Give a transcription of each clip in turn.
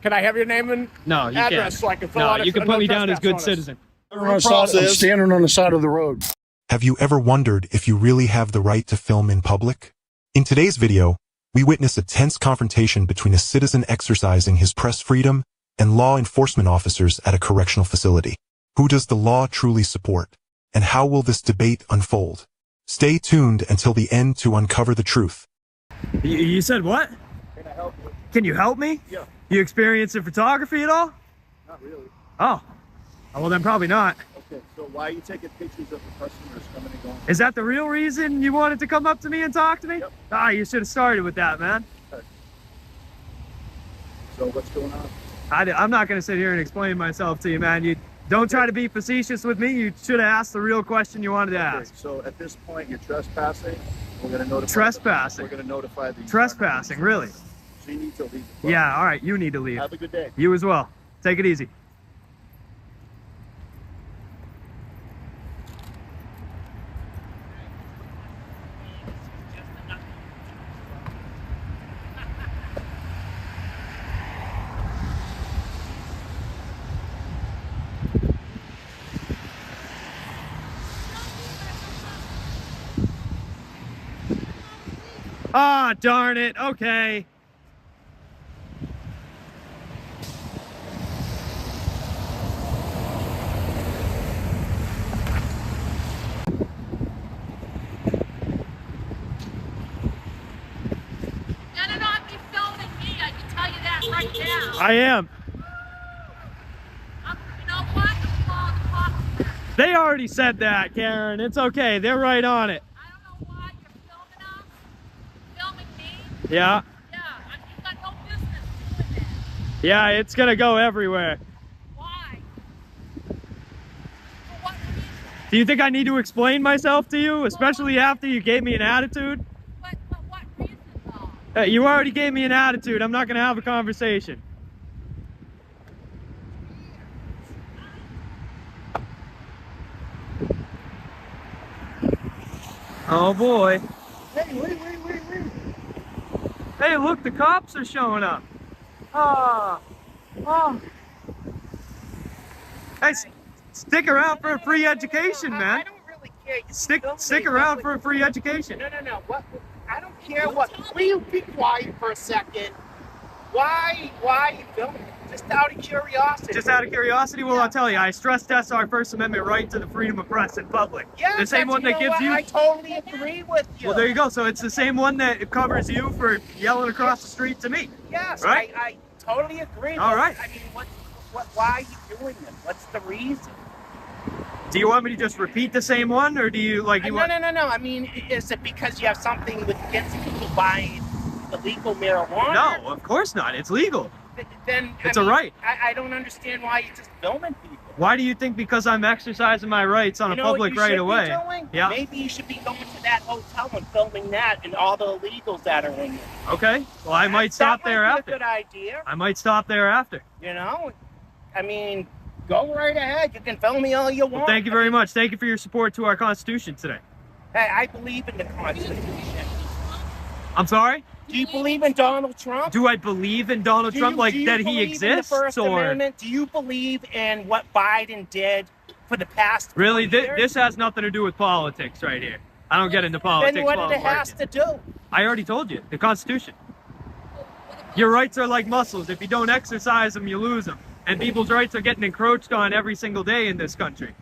Can I have your name and No, you address can't. so I can fill No, out you can put me down as good citizen. I'm standing on the side of the road. Have you ever wondered if you really have the right to film in public? In today's video, we witness a tense confrontation between a citizen exercising his press freedom and law enforcement officers at a correctional facility. Who does the law truly support? And how will this debate unfold? Stay tuned until the end to uncover the truth. You said what? Can I help you? Can you help me? Yeah. You experienced in photography at all? Not really. Oh. Well, then probably not. Okay, so why are you taking pictures of the customers coming and going? Is that the real reason you wanted to come up to me and talk to me? Yep. Ah, you should have started with that, man. Okay. So what's going on? I'm not going to sit here and explain myself to you, man. You don't try to be facetious with me. You should have asked the real question you wanted to ask. So at this point, you're trespassing. We're going to notify. Trespassing. We're going to notify the. Trespassing, really? So you need to leave. Yeah, all right. You need to leave. Have a good day. You as well. Take it easy. Ah, darn it. Okay. Better not be filming me, I can tell you that right now. I am. You know what? I'm calling the cops. They already said that, Karen. It's okay. They're right on it. I don't know why you're filming us. Filming me? Yeah. Yeah, you've got no business doing that. Yeah, it's going to go everywhere. Why? For what reason? Do you think I need to explain myself to you, especially after you gave me an attitude? But what reason though? You already gave me an attitude. I'm not going to have a conversation. Oh boy. Hey, wait. Hey, look, the cops are showing up. Ah. Oh. Hey, stick around for a free education, I man. don't really care. You Stick around for a free education. No. What? I don't care what. Will you be quiet for a second? Why are you filming? Just out of curiosity. Just out of curiosity, well, I'll tell you, I stress test our First Amendment right to the freedom of press in public. Yeah, the same one that gives you. I totally agree with you. Well, there you go. So it's the same one that covers you for yelling across the street to me. Yes, right? I totally agree. All right. I mean, why are you doing this? What's the reason? Do you want me to just repeat the same one, or do you like you want? No. I mean, is it because you have something against people buying illegal marijuana? No, of course not. It's legal. Then It's a right. I don't understand why you're just filming people. Why do you think? Because I'm exercising my rights on a public right of way. Yeah. Maybe you should be going to that hotel and filming that and all the illegals that are in it. Okay. Well, I might stop there That after. might be a good idea. I might stop there after. You know, I mean, go right ahead. You can film me all you want. Well, thank you very much. Thank you for your support to our Constitution today. Hey, I believe in the Constitution. I'm sorry? Do you believe in Donald Trump? Do I believe in Donald Trump, like that he believe in the exists, First or Amendment? Do you believe in what Biden did for the past 4 really? years? This has nothing to do with politics right here. I don't get into politics. Then what while it I'm has working. to do? I already told you, the Constitution. Your rights are like muscles. If you don't exercise them, you lose them. And people's rights are getting encroached on every single day in this country.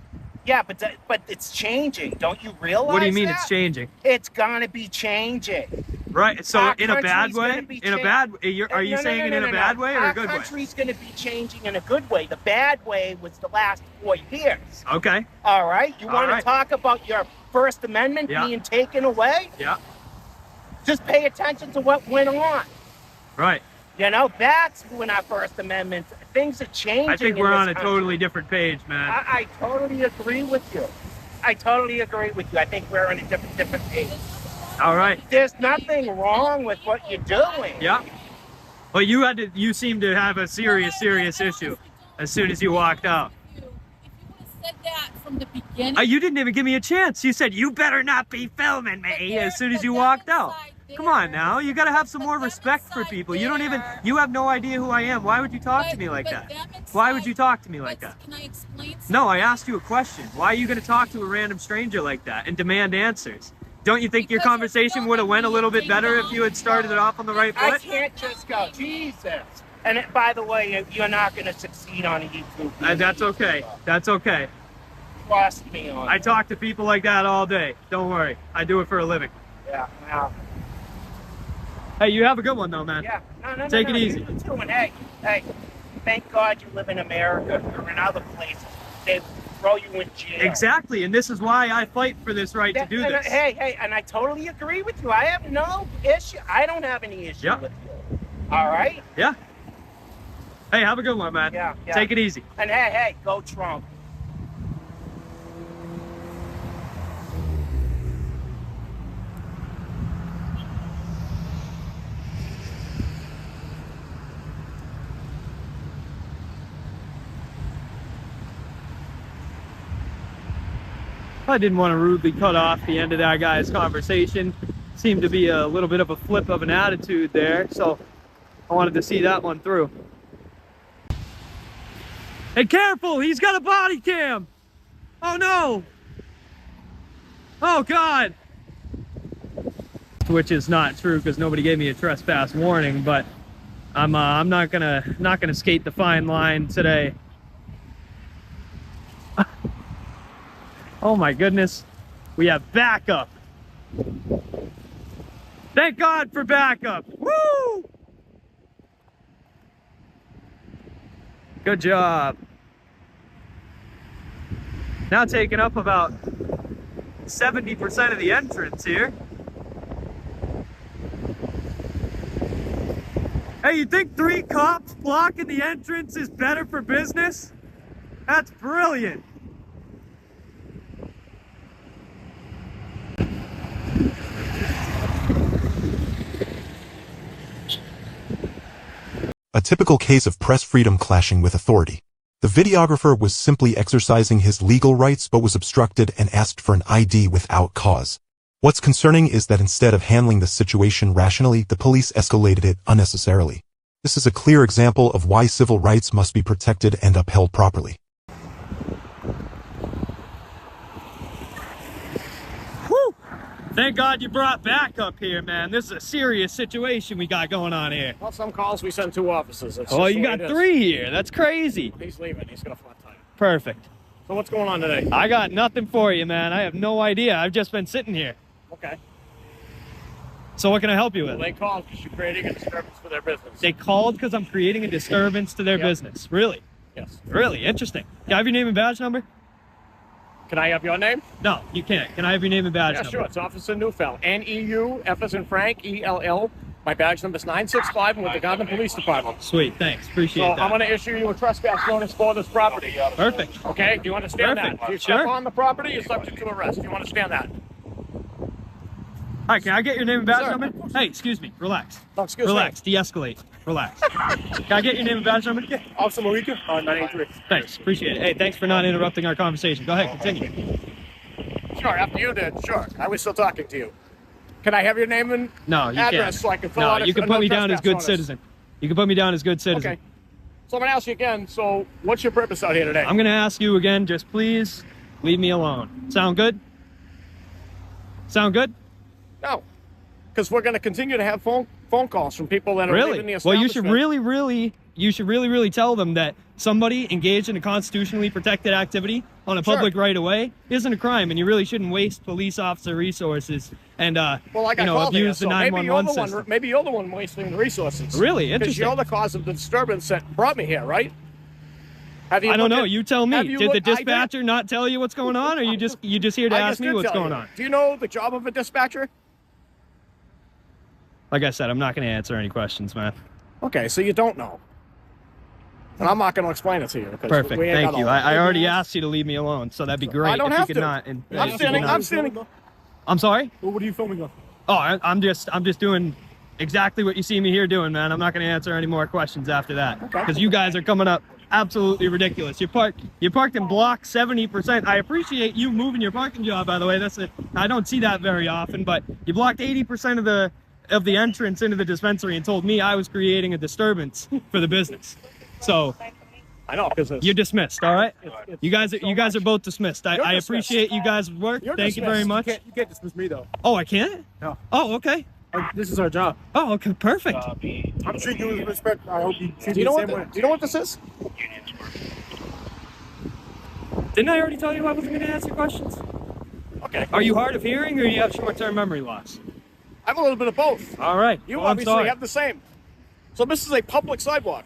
Yeah, but it's changing. Don't you realize What do you mean that? it's changing? It's gonna be changing. Right. So Our in a bad country's gonna way? be In a bad? Are you saying it in a bad way or a good way? Our country's gonna be changing in a good way. The bad way was the last 4 years. Okay. All right. You All want right. to talk about your First Amendment Yeah. being taken away? Yeah. Just pay attention to what went on. Right. You know, that's when our First Amendment, things are changing. I think in we're this on a country. totally different page, man. I totally agree with you. I totally agree with you. I think we're on a different page. All right. There's nothing wrong with what you're doing. Yeah. But you seem to have a serious issue as soon as you walked out. If you would have said that from the beginning. You didn't even give me a chance. You said, you better not be filming me as soon as you walked out. Come on now, you gotta have some more respect for people. You don't even, you have no idea who I am. Why would you talk to me like that? Why would you talk to me like that? Can I explain something? No, I asked you a question. Why are you gonna talk to a random stranger like that and demand answers? Don't you think your conversation would have went a little bit better if you had started it off on the right I foot? can't just go, Jesus. And by the way, you're not going to succeed on a YouTube video. That's okay. That's okay. Trust me on I that. talk to people like that all day. Don't worry. I do it for a living. Yeah, well, Hey, you have a good one though, man. yeah. No, Take it easy. You too. And hey, thank God you live in America or in other places. They throw you in jail. Exactly, and this is why I fight for this right to do And, this. hey, and I totally agree with you. I have no issue. I don't have any issue Yep. with you. All right? Yeah. Hey, have a good one, man. Yeah. Take it easy. And hey, go Trump. I didn't want to rudely cut off the end of that guy's conversation. Seemed to be a little bit of a flip of an attitude there, so I wanted to see that one through. Hey, careful! He's got a body cam! Oh no! Oh God! Which is not true because nobody gave me a trespass warning, but I'm not gonna skate the fine line today. Oh my goodness, we have backup. Thank God for backup. Woo! Good job. Now taking up about 70% of the entrance here. Hey, you think 3 cops blocking the entrance is better for business? That's brilliant. A typical case of press freedom clashing with authority. The videographer was simply exercising his legal rights but was obstructed and asked for an ID without cause. What's concerning is that instead of handling the situation rationally, the police escalated it unnecessarily. This is a clear example of why civil rights must be protected and upheld properly. Whew! Thank God you brought backup here, man. This is a serious situation we got going on here. Well, some calls we send 2 officers. It's Oh, just you the got way it is. 3 here. That's crazy. He's leaving. He's got a flat tire. Perfect. So what's going on today? I got nothing for you, man. I have no idea. I've just been sitting here. Okay. So what can I help you with? Well, they called because you're creating a disturbance for their business. They called because I'm creating a disturbance to their Yep. business. Really? Yes. Really? Interesting. Can I have your name and badge number? Can I have your name? No, you can't. Can I have your name and badge Yeah, number? sure. It's Officer Neufeld. N-E-U, F as in Frank, E-L-L. My badge number is 965. I'm with the Garden Police Department. Sweet, thanks. Appreciate So that. I'm going to issue you a trespass notice for this property. Perfect. Okay? Do you understand Perfect. that? If you Sure. step on the property, you're subject to arrest. Do you understand that? All right, can I get your name and badge Sir. number? Hey, excuse me. Relax. No, excuse Relax. De-escalate. Relax. Can I get your name and badge number? me. Officer Marika, 983. Thanks. Appreciate it. Hey, thanks for not interrupting our conversation. Go ahead, continue. Sure, after you did. Sure. I was still talking to you. Can I have your name and No, you address can't. so I can fill No, out you can a put no me down as trespass good notice? citizen. You can put me down as good citizen. Okay. So I'm going to ask you again. So what's your purpose out here today? I'm going to ask you again, just please leave me alone. Sound good? Sound good? No. Because we're going to continue to have phone calls from people that are leaving the Really? Well, you should establishment. really tell them that somebody engaged in a constitutionally protected activity on a Sure. public right of way isn't a crime, and you really shouldn't waste police officer resources and Well, I you got know, called here, abuse the so 911 system. maybe you're the one wasting the resources. Really Because interesting. you're the cause of the disturbance that brought me here, right? Have you I don't looked know. at- You tell me. have you Did the looked- I did. dispatcher not tell you what's going on, or you just here to I ask just me did what's tell going you. on? Do you know the job of a dispatcher? Like I said, I'm not going to answer any questions, man. Okay, so you don't know. And I'm not going to explain it to you. because Perfect. we ain't Thank got you. all- I already asked you to leave me alone, so that'd be great. I don't if have you to. could not. And, I'm if you standing. could not- I'm standing. I'm sorry. Well, what are you filming on? Oh, I'm just doing exactly what you see me here doing, man. I'm not going to answer any more questions after that because you guys are coming up absolutely ridiculous. You're parked in block 70%. I appreciate you moving your parking job, by the way. I don't see that very often, but you blocked 80% of of the entrance into the dispensary and told me I was creating a disturbance for the business. So I know, because you're dismissed. All right, it's you guys are both dismissed. I dismissed. appreciate you guys' work. Thank you very much. You can't dismiss me though. Oh, I can't? No. Oh, okay. This is our job. Oh, okay, perfect. I'm treating you with respect. I hope you treat Do you know me what? the same way. Do you know what this is? Didn't I already tell you I wasn't going to answer questions? Okay. Are you hard of hearing or you have short-term memory loss? I have a little bit of both. All right. You well, I'm obviously sorry. have the same. So this is a public sidewalk.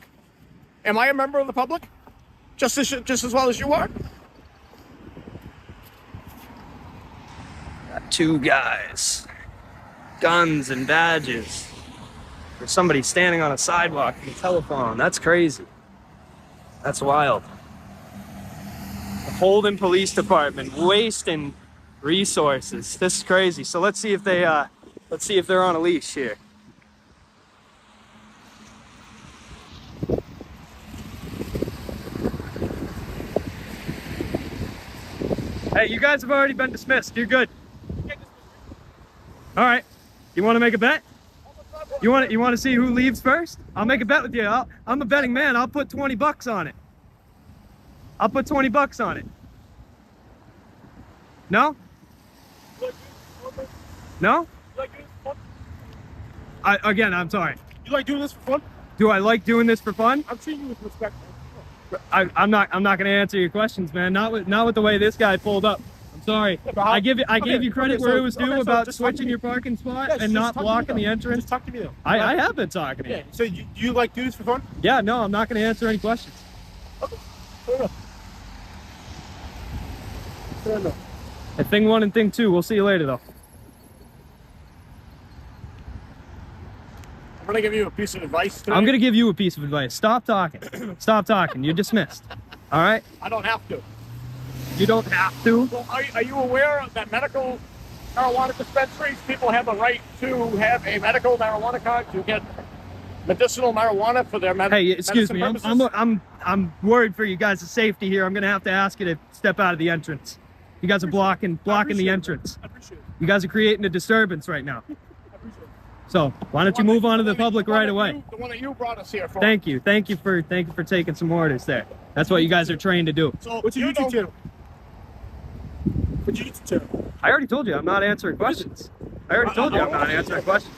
Am I a member of the public? Just as well as you are? Got two guys, guns and badges. There's somebody standing on a sidewalk with a telephone. That's crazy. That's wild. The Holden Police Department wasting resources. This is crazy. So let's see if they're on a leash here. Hey, you guys have already been dismissed. You're good. All right. You want to make a bet? You want to see who leaves first? I'll make a bet with you. I'm a betting man. I'll put 20 bucks on it. I'll put 20 bucks on it. No? No? I'm sorry. You like doing this for fun? Do I like doing this for fun? I'm treating you with respect. I'm not going to answer your questions, man. Not with the way this guy pulled up. I'm sorry. I gave you credit where it was due about switching your parking spot and not blocking the entrance. Just talk to me though. I have been talking to you. Yeah. So you like do this for fun? Yeah, no, I'm not going to answer any questions. Okay. Fair enough. Fair enough. And thing one and thing two, we'll see you later though. I'm gonna give you a piece of advice today. I'm going to give you a piece of advice. Stop talking. Stop talking. You're dismissed. All right? I don't have to. You don't have to. Well, are you aware of that medical marijuana dispensaries? People have a right to have a medical marijuana card to get medicinal marijuana for their Hey, excuse me. purposes? I'm worried for you guys' safety here. I'm going to have to ask you to step out of the entrance. You guys are blocking the entrance. I appreciate it. You guys are creating a disturbance right now. I appreciate it. So why don't you move on to the public right away? The one that you brought us here for. Thank you for taking some orders there. That's what you guys are trained to do. So What's your you YouTube don't- channel? What's your YouTube channel? I already told you I'm not answering questions. I already told you I'm not answering questions.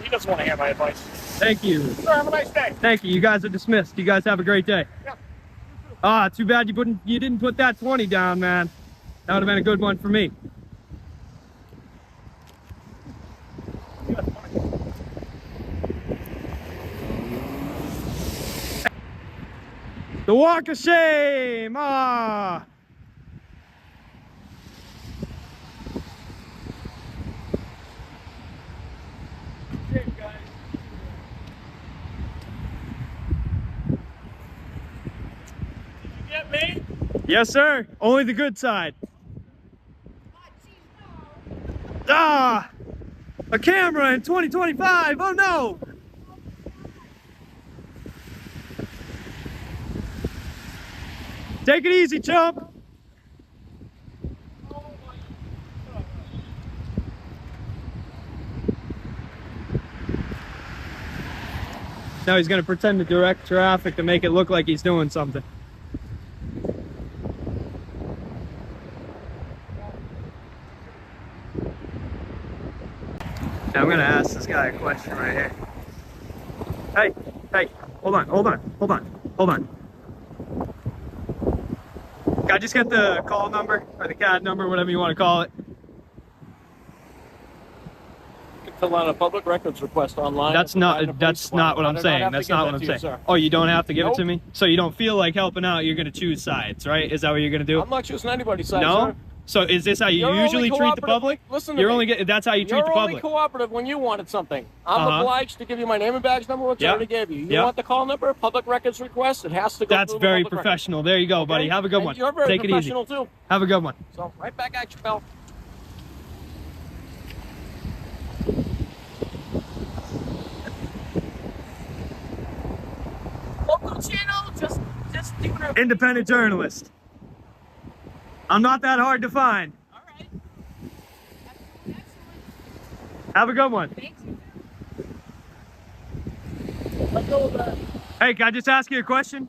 He doesn't want to hear my advice. Thank you. Sir, have a nice day. Thank you. You guys are dismissed. You guys have a great day. Yeah. Ah, too bad you didn't put that 20 down, man. That would have been a good one for me. The walk of shame. Ah. Shame, guys. Get me? Yes, sir. Only the good side. Ah! A camera in 2025. Oh no! Take it easy, chump. Now he's gonna pretend to direct traffic to make it look like he's doing something. Now I'm gonna ask this guy a question right here. Hey, hold on. Can I just get the call number or the CAD number, whatever you want to call it? You can fill out a public records request online. That's not what I'm saying. That's not what I'm saying. Oh, you don't have to give it to me? So you don't feel like helping out, you're gonna choose sides, right? Is that what you're gonna do? I'm not choosing anybody's side, No? sir. So is this how you You're usually only treat the public? Listen to me. That's how you treat You're the only public. cooperative when you wanted something. I'm obliged to give you my name and badge number, which I Yeah. already gave you. You Yeah. want the call number, public records request, it has to go That's through the very public record. professional. There you go, buddy. Okay? Have a good And one. You're very Take it easy. professional too. Have a good one. So right back at you, pal. Local channel, just doing her. Independent journalist. I'm not that hard to find. All right. Excellent. Have a good one. Hey, can I just ask you a question?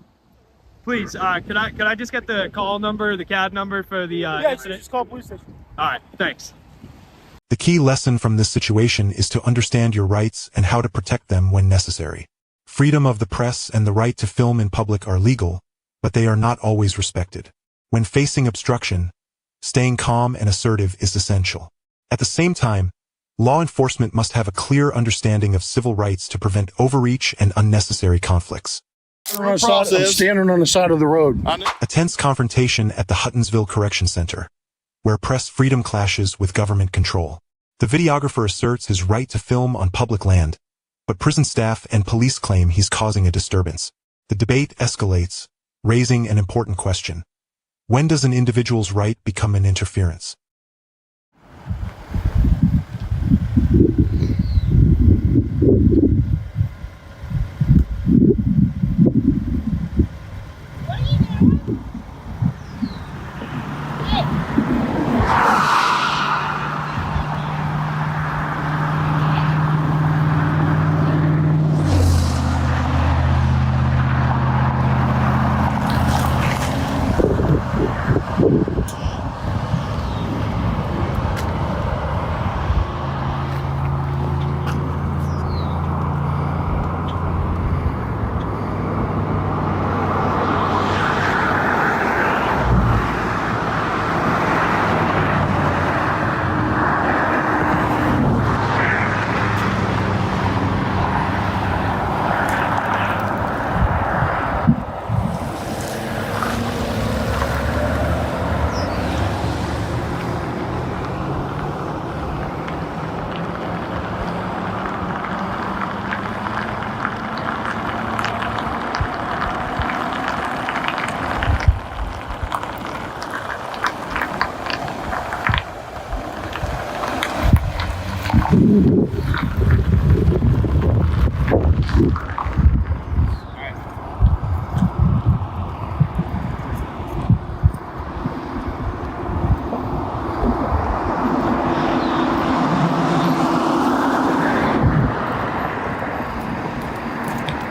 Please, could I just get the call number, the CAD number for the incident? Just call police station. All right, thanks. The key lesson from this situation is to understand your rights and how to protect them when necessary. Freedom of the press and the right to film in public are legal, but they are not always respected. When facing obstruction, staying calm and assertive is essential. At the same time, law enforcement must have a clear understanding of civil rights to prevent overreach and unnecessary conflicts. I'm standing on the side of the road. A tense confrontation at the Huttonsville Correctional Center, where press freedom clashes with government control. The videographer asserts his right to film on public land, but prison staff and police claim he's causing a disturbance. The debate escalates, raising an important question. When does an individual's right become an interference?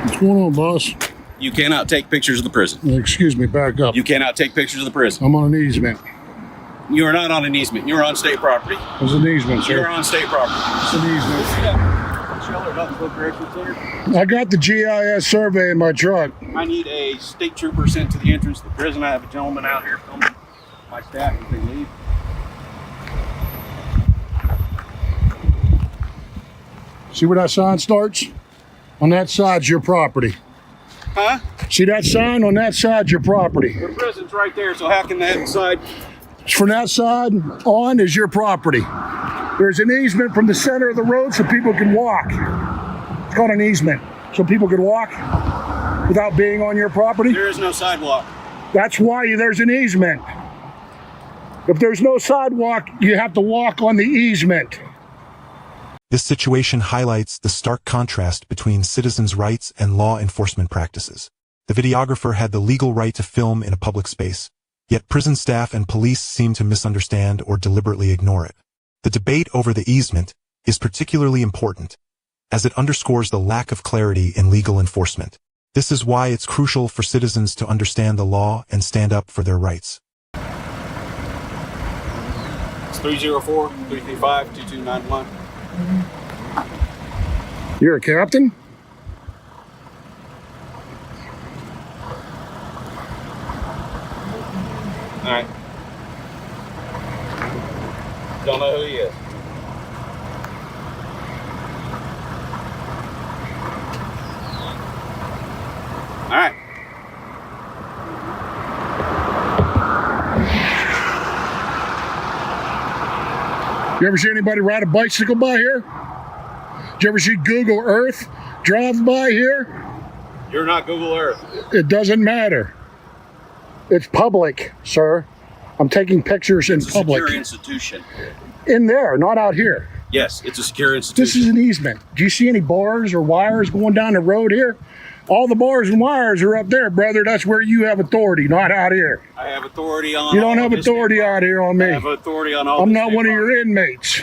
What's going on, boss? You cannot take pictures of the prison. Excuse me, back up. You cannot take pictures of the prison. I'm on an easement. You are not on an easement. You're on state property. It's an easement, sir. You're on state property. It's an easement. Huttonsville Correctional Center. I got the GIS survey in my truck. I need a state trooper sent to the entrance of the prison. I have a gentleman out here filming my staff as they leave. See where that sign starts? On that side's your property. Huh? See that sign? On that side's your property. The prison's right there, so how can that side? From that side on is your property. There's an easement from the center of the road so people can walk. It's called an easement. So people can walk without being on your property. There is no sidewalk. That's why there's an easement. If there's no sidewalk, you have to walk on the easement. This situation highlights the stark contrast between citizens' rights and law enforcement practices. The videographer had the legal right to film in a public space, yet prison staff and police seem to misunderstand or deliberately ignore it. The debate over the easement is particularly important, as it underscores the lack of clarity in legal enforcement. This is why it's crucial for citizens to understand the law and stand up for their rights. It's 304-335-2291. You're a captain? All right. Don't know who he is. All right. You ever see anybody ride a bicycle by here? Did you ever see Google Earth drive by here? You're not Google Earth. It doesn't matter. It's public, sir. I'm taking pictures in It's a public. secure institution. In there, not out here. Yes, it's a secure institution. This is an easement. Do you see any bars or wires going down the road here? All the bars and wires are up there, brother. That's where you have authority, not out here. I have authority on. You don't all have of this authority state out here on me. I have authority on all. I'm this not state one of property. your inmates.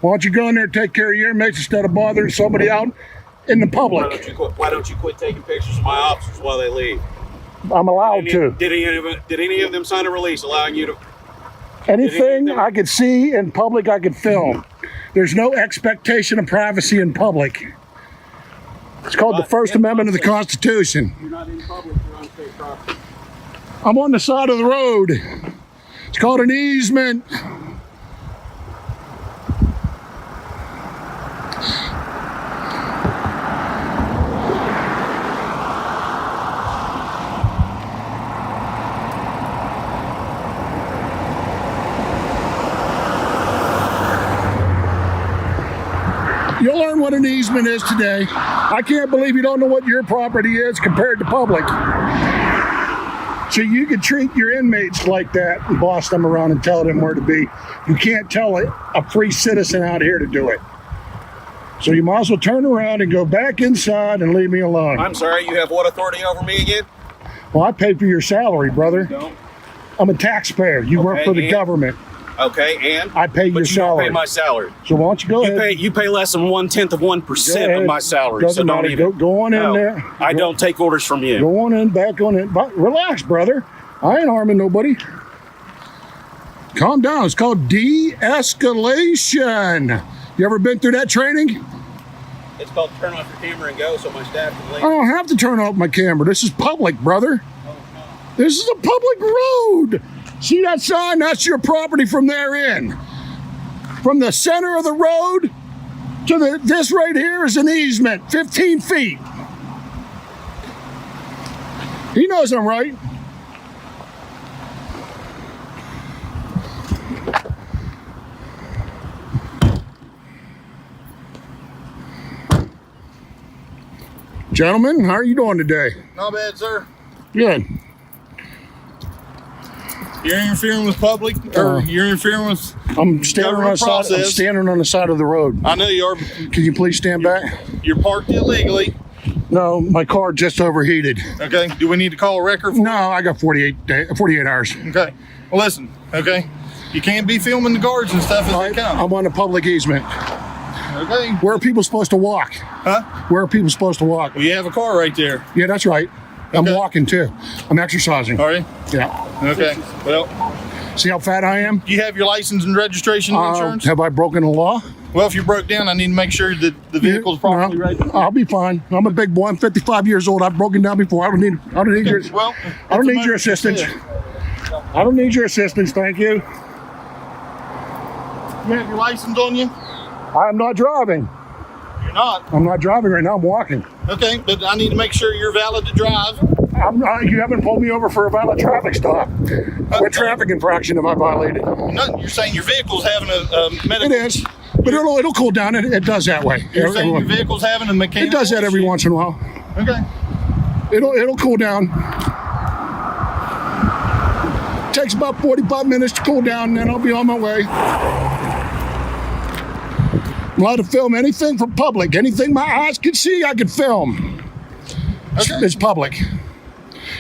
Why don't you go in there and take care of your inmates instead of bothering somebody out in the public? Why don't you quit taking pictures of my officers while they leave? I'm allowed to. Did any of them sign a release allowing you to? Anything I could see in public, I could film. There's no expectation of privacy in public. It's called the First Amendment of the Constitution. You're not in public, you're on state property. I'm on the side of the road. It's called an easement. You'll learn what an easement is today. I can't believe you don't know what your property is compared to public. So you can treat your inmates like that and boss them around and tell them where to be. You can't tell a free citizen out here to do it. So you might as well turn around and go back inside and leave me alone. I'm sorry, you have what authority over me again? Well, I pay for your salary, brother. You don't. I'm a taxpayer. You work for the government. Okay, and? I pay your But you don't salary. pay my salary. So why don't you go ahead? You pay less than 1/10 of 1% of my salary. Doesn't so don't matter. even. Go on in there. I don't take orders from you. Go on in, back on in. But relax, brother. I ain't harming nobody. Calm down. It's called de-escalation. You ever been through that training? It's called turn off your camera and go so my staff can leave. I don't have to turn off my camera. This is public, brother. This is a public road. See that sign? That's your property from there in. From the center of the road to this right here is an easement, 15 feet. He knows I'm right. Gentlemen, how are you doing today? Not bad, sir. Good. You're interfering with public, or you're interfering with I'm standing on the side. I'm process. standing on the side of the road. I know you are. Can you please stand back? You're parked illegally. No, my car just overheated. Okay. Do we need to call a record? No, I got 48 hours. Okay. Well, listen. Okay. You can't be filming the guards and stuff as they come. I'm on a public easement. Okay. Where are people supposed to walk? Huh? Where are people supposed to walk? Well, you have a car right there. Yeah, that's right. I'm Okay. walking too. I'm exercising. Are you? Yeah. Okay. Well, See how fat I am? do you have your license and registration and insurance? Have I broken the law? Well, if you broke down, I need to make sure that the vehicle's properly No, registered. I'll be fine. I'm a big boy. I'm 55 years old. I've broken down before. I don't need your. Well, I don't it's a need your motor assistance. vehicle. I don't need your assistance. Thank you. You have your license on you? I am not driving. You're not. I'm not driving right now. I'm walking. Okay, but I need to make sure you're valid to drive. You haven't pulled me over for a valid traffic stop. What traffic infraction have I violated? Nothing. You're saying your vehicle's having a medical. It is, but it'll cool down. It does that way. You're saying your vehicle's having a It mechanical. does that every issue? once in a while. Okay. It'll cool down. Takes about 45 minutes to cool down, and then I'll be on my way. I'm allowed to film anything for public. Anything my eyes can see, I can film. Okay. It's public.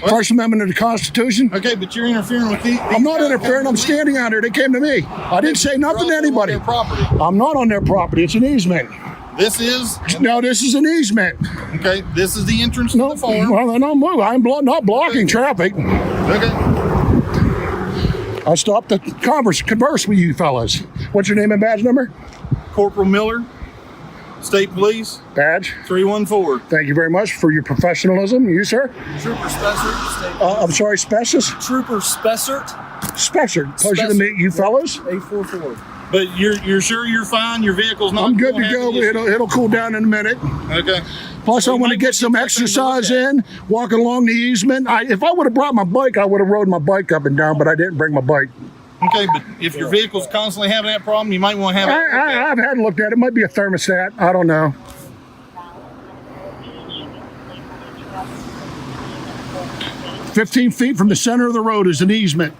First Amendment of the Constitution. Okay, but you're interfering with the. I'm not interfering. I'm standing out here. They came to me. I didn't say nothing to anybody. Their property. I'm not on their property. It's an easement. This is. No, this is an easement. Okay, this is the entrance to No, the farm. well, then I'm not blocking traffic. Okay. I stopped to converse with you fellas. What's your name and badge number? Corporal Miller, State Police, Badge. 314. Thank you very much for your professionalism. You, sir? Trooper Spessert, State I'm sorry, Specialist? Trooper Spessert, Special. Pleasure to meet you fellas. 844. But you're sure you're fine? Your vehicle's not. I'm good to gonna have go. any issue? It'll cool down in a minute. Okay. Plus, I Well, you want to might get want some to get something to look exercise at. in, walking along the easement. If I would have brought my bike, I would have rode my bike up and down, but I didn't bring my bike. Okay, but if your vehicle's constantly having that problem, you might want to have it looked at. I've had a look at it. It might be a thermostat. I don't know. "15 feet from the center of the road is an easement,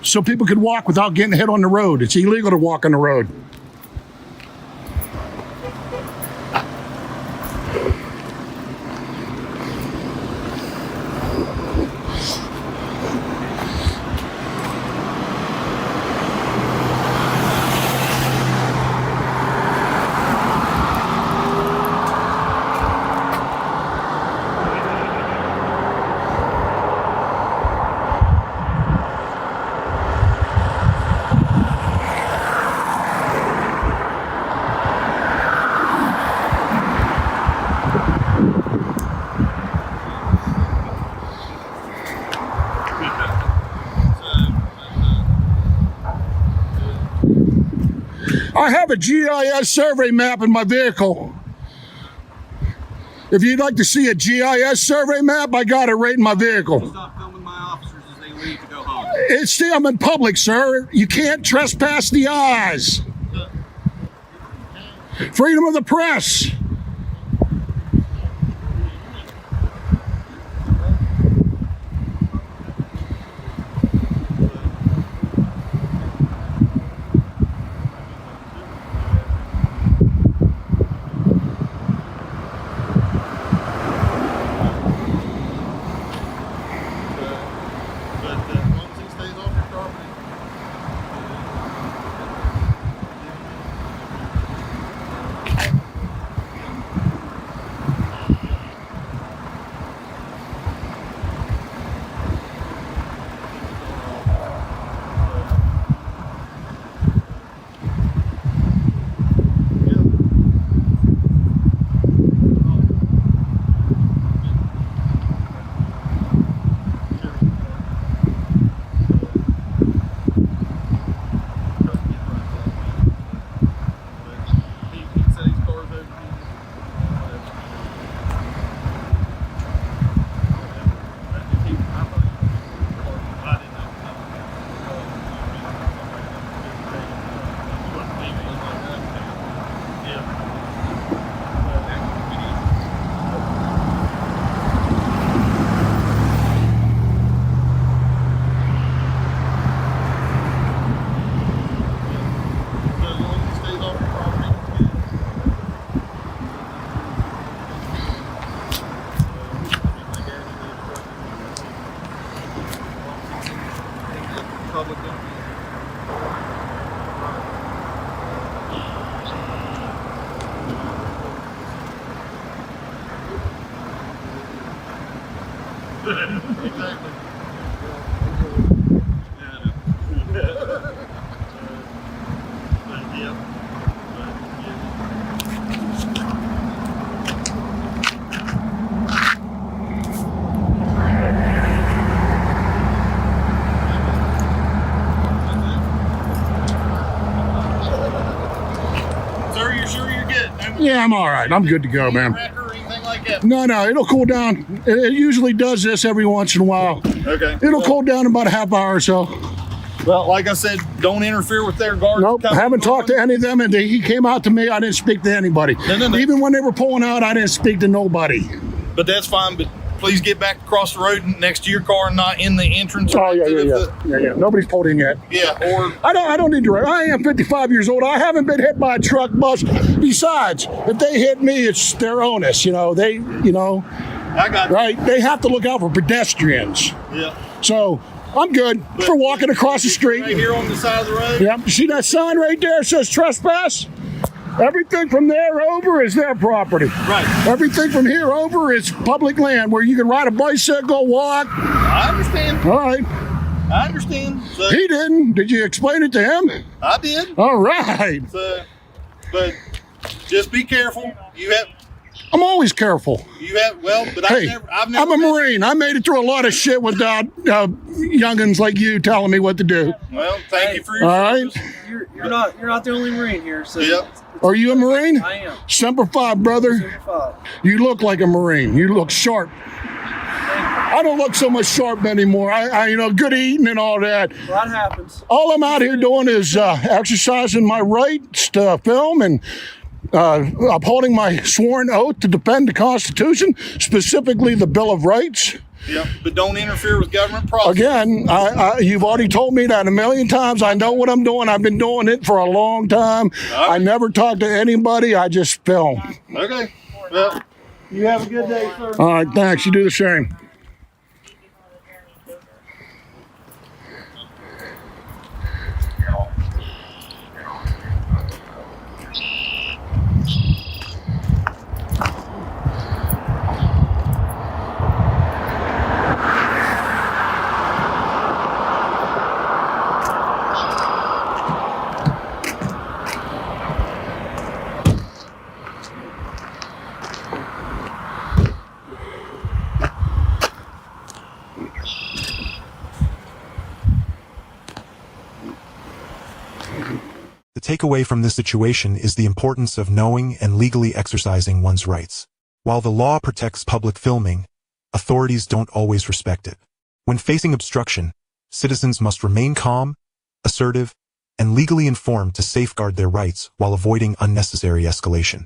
so people could walk without getting hit on the road. It's illegal to walk on the road." I have a GIS survey map in my vehicle. If you'd like to see a GIS survey map, I got it right in my vehicle. Stop filming my officers as they leave to go home. It's I'm in public, sir. You can't trespass the eyes. Freedom of the press. Yeah, I'm all right. I'm good to go, man. No, it'll cool down. It usually does this every once in a while. Okay. It'll cool down in about a half hour or so. Well, like I said, don't interfere with their guards. Nope, haven't talked to any of them, and he came out to me. I didn't speak to anybody. No. Even when they were pulling out, I didn't speak to nobody. But that's fine. But please get back across the road next to your car and not in the entrance. Oh yeah. Nobody's pulled in yet. Yeah, or I don't need to. I am 55 years old. I haven't been hit by a truck, bus. Besides, if they hit me, it's their onus. I got right. They have to look out for pedestrians. Yeah. So I'm good for walking across the street. Right here on the side of the road. Yep. You see that sign right there? It says trespass. Everything from there over is their property. Right. Everything from here over is public land where you can ride a bicycle, walk. I understand. All right. I understand. So, He didn't. Did you explain it to him? I did. All right. So, but just be careful. I'm always careful. But Hey, I've never I'm a Marine. I made it through a lot of shit without youngins like you telling me what to do. Well, thank you for your All right. service. You're not the only Marine here. So Yep. Are you a Marine? I am. Semper Fi, brother. Super five. You look like a Marine. You look sharp. I don't look so much sharp anymore. I good eating and all that. Well, that happens. All I'm out here doing is exercising my rights to film and upholding my sworn oath to defend the Constitution, specifically the Bill of Rights. Yeah, but don't interfere with government process. Again, you've already told me that a million times. I know what I'm doing. I've been doing it for a long time. Right. I never talk to anybody. I just film. Okay. Well, you have a good day, sir. All right, thanks. You do the same. The takeaway from this situation is the importance of knowing and legally exercising one's rights. While the law protects public filming, authorities don't always respect it. When facing obstruction, citizens must remain calm, assertive, and legally informed to safeguard their rights while avoiding unnecessary escalation.